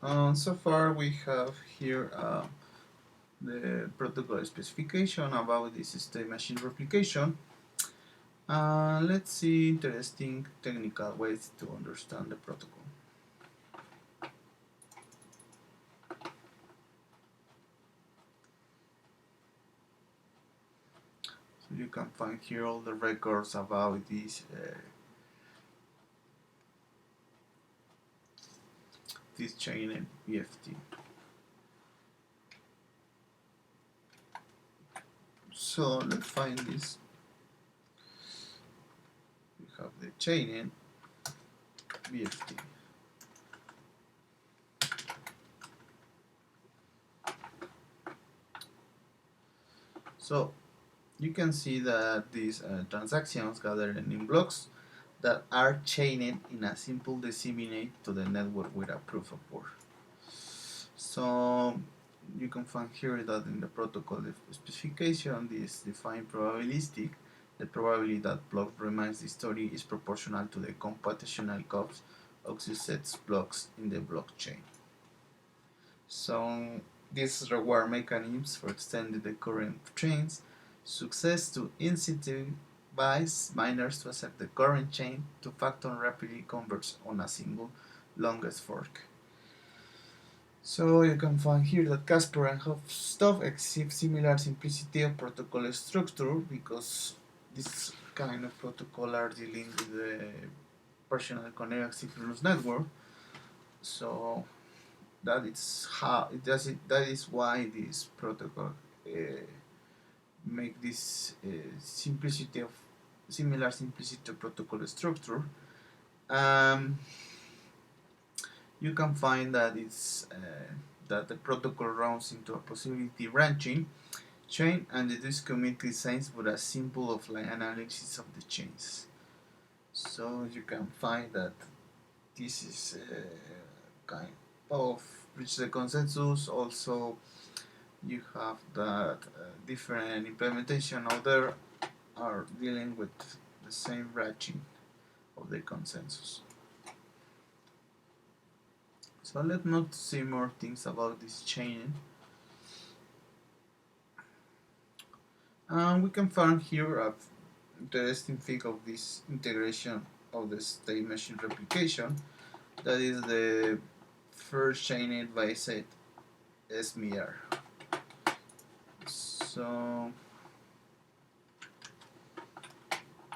So far we have here the protocol specification about this state machine replication. Let's see interesting technical ways to understand the protocol. So you can find here all the records about this chain in BFT. So let's find this. We have the chain in BFT. So you can see that these transactions gathered in blocks that are chained in a simple disseminate to the network with a proof of work. So you can find here that in the protocol specification, this defined probabilistic. The probability that block remains the story is proportional to the computational cost of success blocks in the blockchain. So these reward mechanisms for extending the current chains success to incentivize miners to accept the current chain to factor rapidly converge on a single longest fork. So you can find here that Casper and Hofstad exhibit similar simplicity of protocol structure because this kind of protocol are dealing with the personal connected asynchronous network. So that is why this protocol make this simplicity of similar simplicity of protocol structure. Um, you can find that it's that the protocol runs into a possibility branching chain and it is community designs with a simple offline analysis of the chains. So you can find that this is kind of reach the consensus. Also, you have that different implementation out there are dealing with the same branching of the consensus. So let's not see more things about this chain. We can find here a interesting thing of this integration of the state machine replication. That is the first chain by set SMR.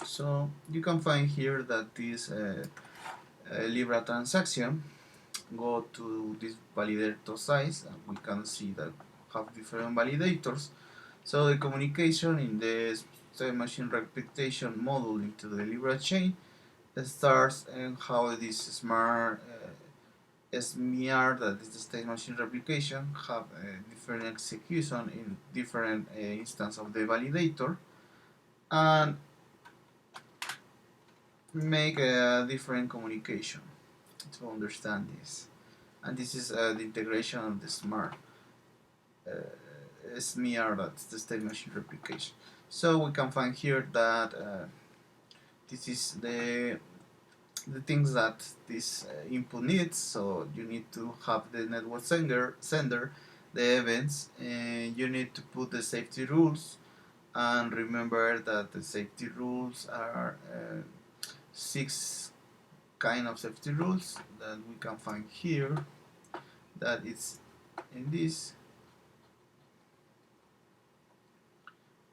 So you can find here that this Libra transaction go to this validator size and we can see that have different validators. So the communication in the state machine replication module into the Libra chain starts and how this smart SMR, that is the state machine replication, have different execution in different instance of the validator and make a different communication to understand this. And this is the integration of the smart SMR, that's the state machine replication. So we can find here that this is the things that this input needs. So you need to have the network sender the events, and you need to put the safety rules. And remember that the safety rules are 6 kind of safety rules that we can find here. That it's in this,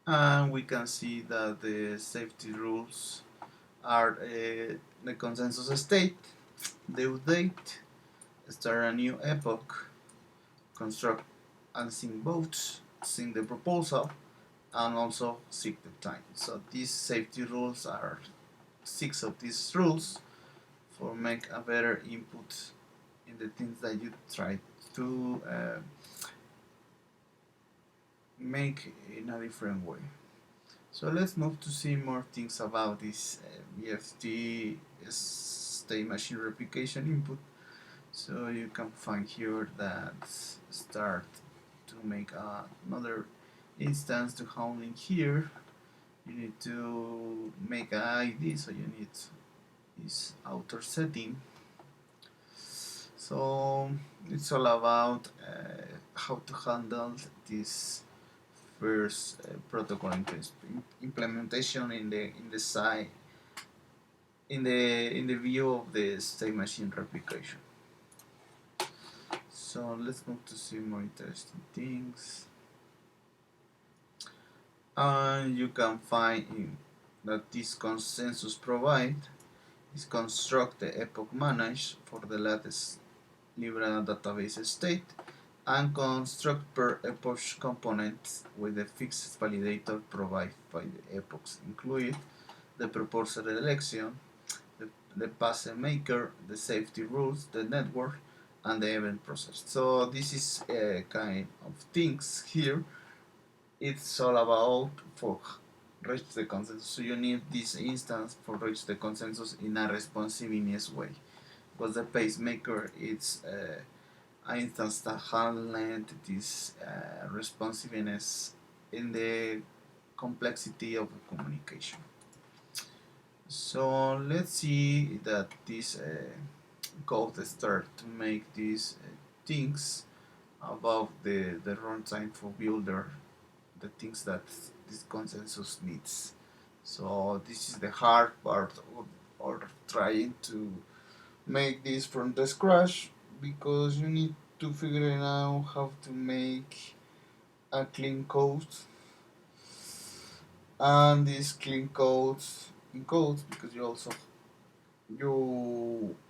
and we can see that the safety rules are the consensus state, due date, start a new epoch, construct and sync votes, sync the proposal, and also sync the time. So these safety rules are 6 of these rules for make a better input in the things that you try to make in a different way. So let's move to see more things about this BFT state machine replication input. So you can find here that start to make another instance to handling here. You need to make an ID, so you need this author setting. So it's all about how to handle this first protocol implementation in the side in the view of the state machine replication. So let's move to see more interesting things. And you can find that this consensus provide is construct the epoch manage for the latest Libra database state and construct per epoch component with the fixed validator provided by the epochs included the proposed election, the pass maker, the safety rules, the network, and the event process. So this is a kind of things here. It's all about for reach the consensus. So you need this instance for reach the consensus in a responsiveness way. Because the pacemaker it's an instance that handled this responsiveness in the complexity of the communication. So let's see that this code start to make these things above the runtime for builder, the things that this consensus needs. So this is the hard part of trying to make this from the scratch, because you need to figure out how to make a clean code, and this clean code encodes because you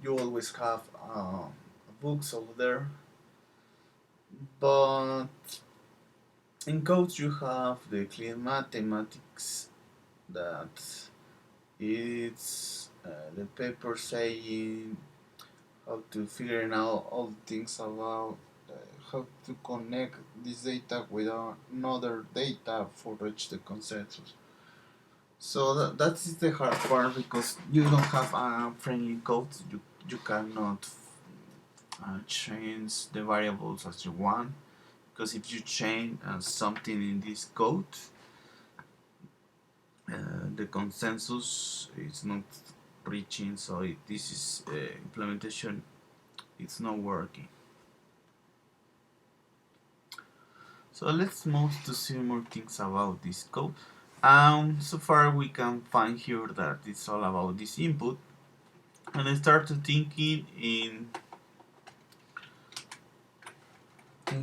always have books over there, but in codes you have the clean mathematics that it's the paper saying how to figure out all the things about how to connect this data with another data for reach the consensus. So that is the hard part, because you don't have a friendly code. You cannot change the variables as you want, because if you change something in this code, the consensus is not reaching. So this is implementation. It's not working. So let's move to see more things about this code. So far we can find here that it's all about this input, and I started thinking in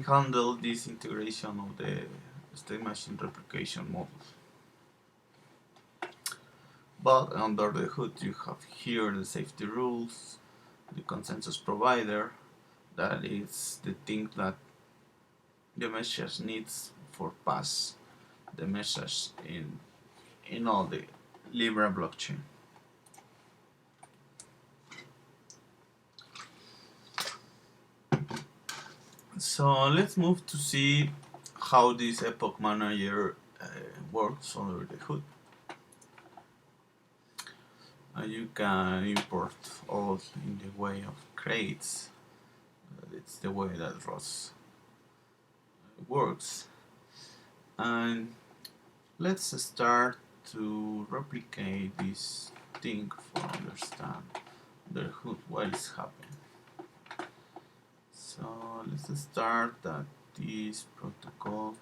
handle this integration of the state machine replication models. But under the hood you have here the safety rules, the consensus provider, that is the thing that the message needs for pass the message in all the Libra blockchain. So let's move to see how this epoch manager works under the hood. You can import all in the way of crates. It's the way that ROS works. And let's start to replicate this thing for understand the hood what is happening. So let's start that this protocol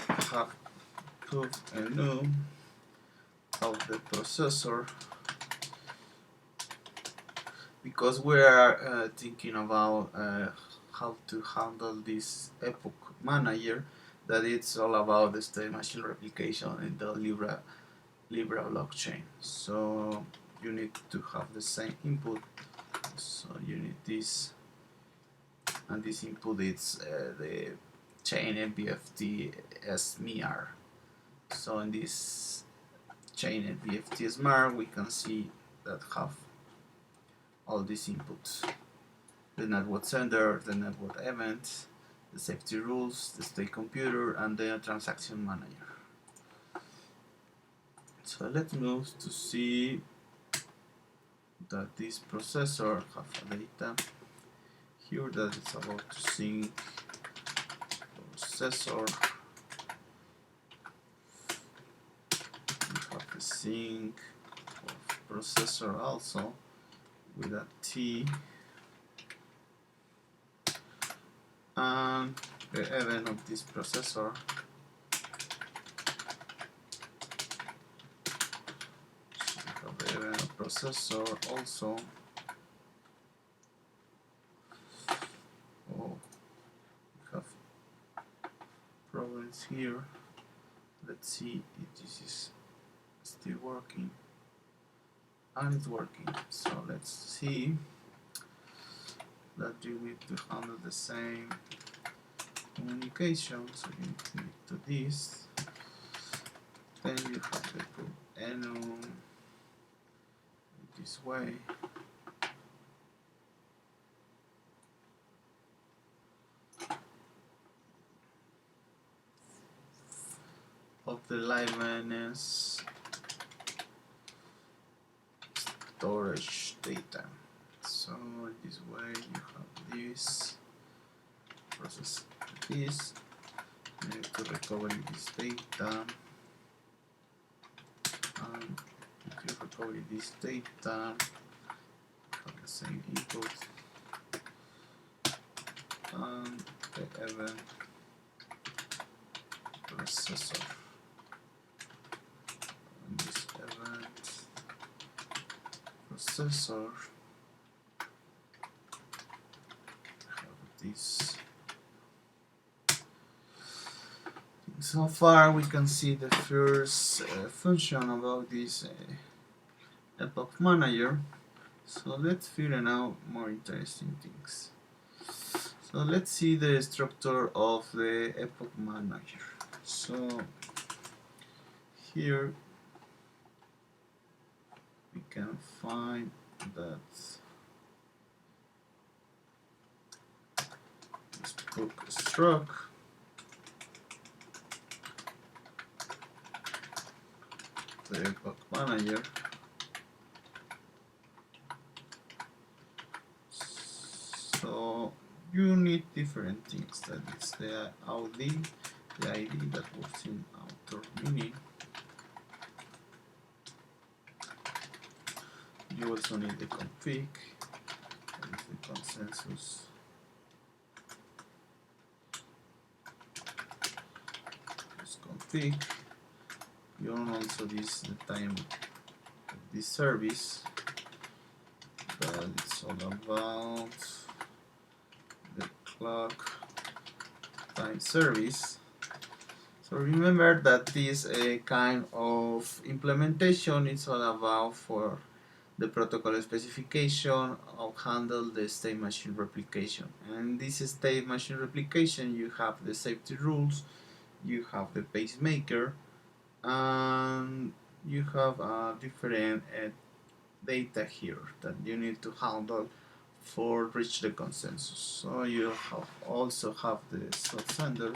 have put a new of the processor, because we are thinking about how to handle this epoch manager, that it's all about the state machine replication in the Libra blockchain. So you need to have the same input. So you need this, and this input is the chain BFT SMR. So in this chain BFT smart we can see that have all these inputs: the network sender, the network event, the safety rules, the state computer, and the transaction manager. So let's move to see that this processor have a data here that it's about to sync processor. We have the sync of processor also with a T. and the event of this processor. So we have the event of processor also. Oh, we have problems here. Let's see if this is still working. And it's working. So let's see that you need to handle the same communication. So you need to do this. Then you have to put enum this way. Of the liveness storage data. So this way you have this, process this, you need to recover this data, and if you recover this data, have the same input, and the event processor, and this event processor have this. So far we can see the first function about this epoch manager. So let's figure out more interesting things. So let's see the structure of the epoch manager. So here we can find that this book struct the epoch manager. So you need different things. That is the ID, that works in outer mini. You also need the config, that is the consensus. This config. You own also this the time of this service. That it's all about the clock time service. So remember that this kind of implementation is all about for the protocol specification of handle the state machine replication. And this state machine replication, you have the safety rules, you have the pacemaker, and you have different data here that you need to handle for reach the consensus. So you have also have the source sender,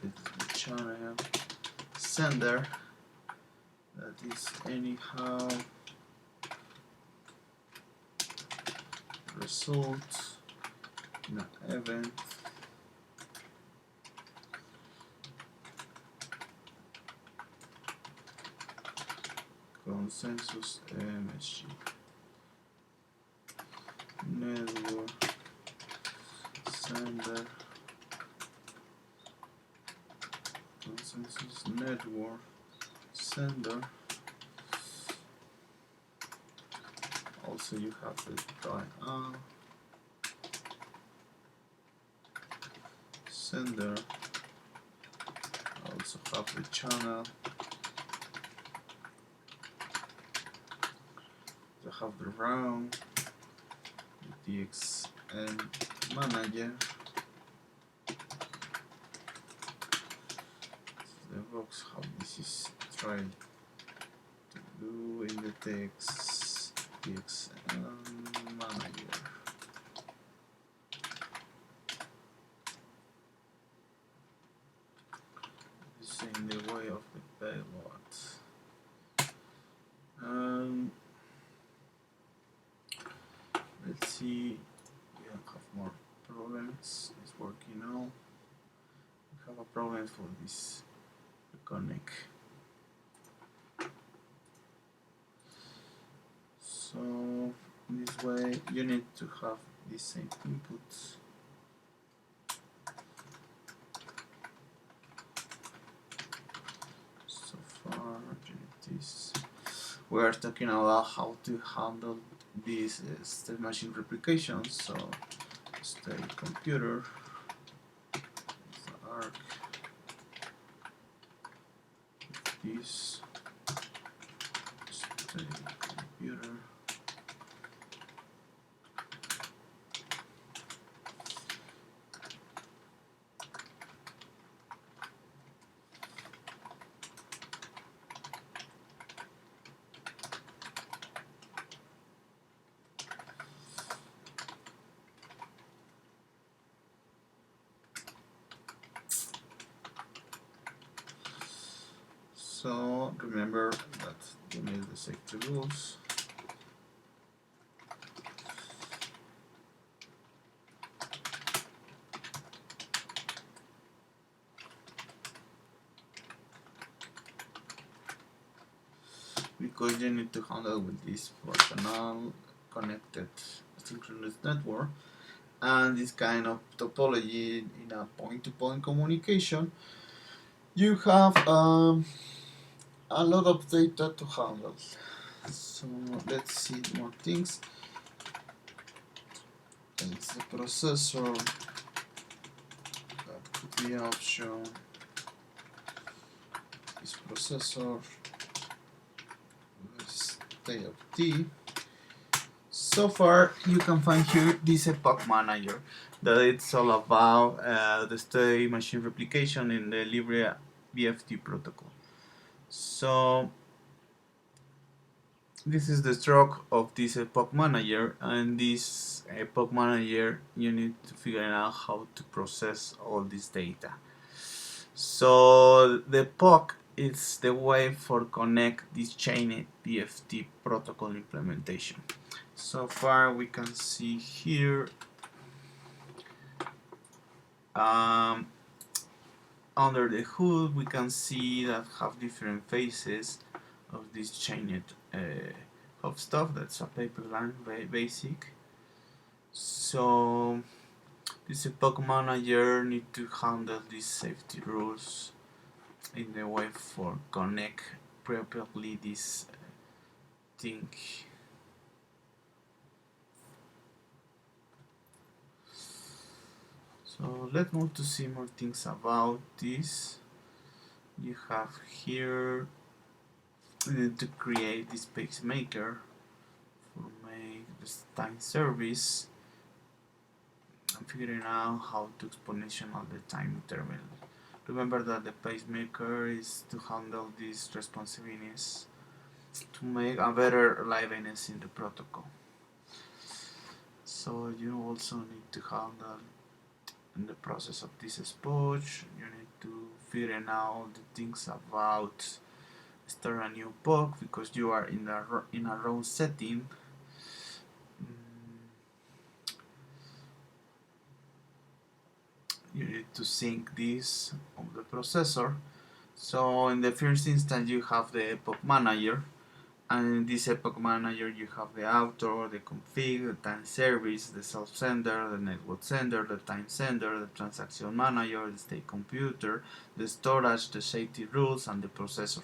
this is the channel sender, that is anyhow result in an event consensus MSG network sender consensus network sender. Also you have the try sender, also have the channel, you have the round, the DXN manager, the box how this is tried to do in the text DXN manager. This is in the way of the payload. Let's see, we don't have more problems. It's working now. We have a problem for this connect. So this way you need to have these same inputs. So far, this we are talking about how to handle these state machine replications. So state computer, arc, this state computer. So remember that you need the safety rules. Because you need to handle with this personal connected synchronous network and this kind of topology in a point-to-point communication, you have a lot of data to handle. So let's see more things. It's the processor that could be option. This processor, state of T. So far, you can find here this epoch manager that it's all about the state machine replication in the Libra BFT protocol. So this is the stroke of this epoch manager, and this epoch manager you need to figure out how to process all this data. So the epoch is the way for connect this chained BFT protocol implementation. So far we can see here under the hood we can see that have different phases of this chained of stuff. That's a paper line, very basic. So this epoch manager need to handle these safety rules in the way for connect properly this thing. So let's move to see more things about this. You have here to create this pacemaker for make this time service. I'm figuring out how to exponential the time terminal. Remember that the pacemaker is to handle this responsiveness to make a better liveness in the protocol. So you also need to handle in the process of this spooge, you need to figure out the things about start a new POC because you are in a wrong setting. You need to sync this on the processor. So in the first instance you have the epoch manager, and in this epoch manager you have the author, the config, the time service, the self sender, the network sender, the time sender, the transaction manager, the state computer, the storage, the safety rules, and the processor.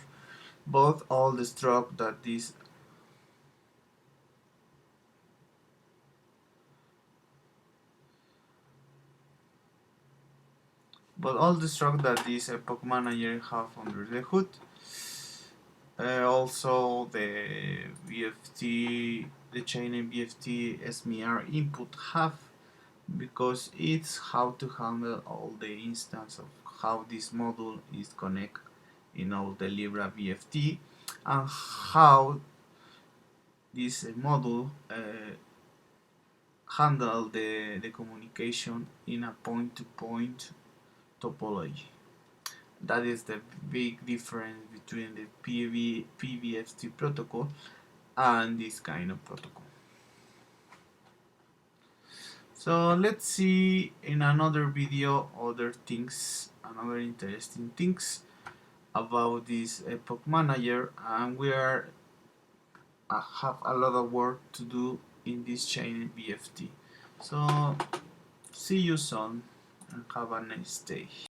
Both all the struct that this epoch manager have under the hood. Also the BFT, the chain and BFT SMR input have, because it's how to handle all the instance of how this module is connect in all the Libra BFT, and how this module handle the communication in a point-to-point topology. That is the big difference between the PBFT protocol and this kind of protocol. So let's see in another video other things, another interesting things about this epoch manager, and we are have a lot of work to do in this chain BFT. So see you soon and have a nice day.